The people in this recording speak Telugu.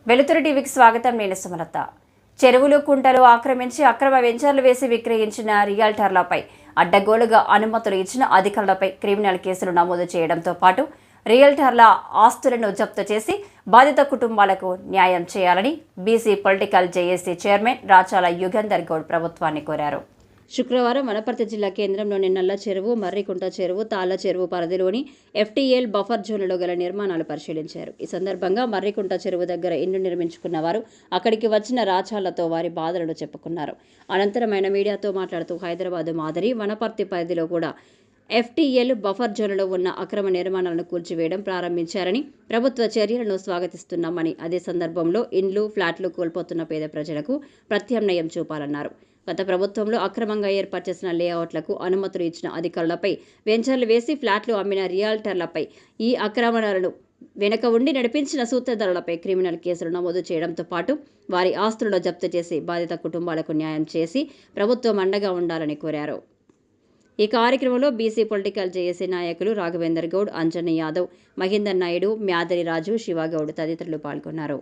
వెలుతురు టీవీకి స్వాగతం. నేను సుమలత. చెరువులు కుంటలు ఆక్రమించి అక్రమ వెంచర్లు వేసి విక్రయించిన రియల్టర్లపై అడ్డగోలుగా అనుమతులు ఇచ్చిన అధికారులపై క్రిమినల్ కేసులు నమోదు చేయడంతో పాటు రియల్టర్ల ఆస్తులను జప్తు చేసి బాధిత కుటుంబాలకు న్యాయం చేయాలని BC political JAC chairman Rachala Yugandhar Goud ప్రభుత్వాన్ని కోరారు. శుక్రవారం వనపర్తి జిల్లా కేంద్రంలోని నల్ల చెరువు, మర్రికుంట చెరువు, తాళ్ల చెరువు పరిధిలోని FTL బఫర్ జోన్లలో గల నిర్మాణాలు పరిశీలించారు. ఈ సందర్భంగా మర్రికుంట చెరువు దగ్గర ఇల్లు నిర్మించుకున్న వారు అక్కడికి వచ్చిన రాచాలతో వారి బాధలను చెప్పుకున్నారు. అనంతరం ఆయన మీడియాతో మాట్లాడుతూ హైదరాబాద్ మాదిరి వనపర్తి పరిధిలో కూడా FTL బఫర్ జోన్లలో ఉన్న అక్రమ నిర్మాణాలను కూల్చివేయడం ప్రారంభించారని, ప్రభుత్వ చర్యలను స్వాగతిస్తున్నామని, అదే సందర్భంలో ఇండ్లు, ఫ్లాట్లు కోల్పోతున్న పేద ప్రజలకు ప్రత్యామ్నాయం చూపాలన్నారు. గత ప్రభుత్వంలో అక్రమంగా ఏర్పాటు చేసిన లేఅవుట్లకు అనుమతులు ఇచ్చిన అధికారులపై, వెంచర్లు వేసి ఫ్లాట్లు అమ్మిన రియాల్టర్లపై, ఈ ఆక్రమణలను వెనుక ఉండి నడిపించిన సూత్రధారులపై క్రిమినల్ కేసులు నమోదు చేయడంతో పాటు వారి ఆస్తులను జప్తు చేసి బాధిత కుటుంబాలకు న్యాయం చేసి ప్రభుత్వం అండగా ఉండాలని కోరారు. ఈ కార్యక్రమంలో బీసీ పొలిటికల్ జేఏసీ నాయకులు రాఘవేందర్ గౌడ్, అంజనీ యాదవ్, మహేందర్ నాయుడు, మ్యాదరి రాజు, శివగౌడ్ తదితరులు పాల్గొన్నారు.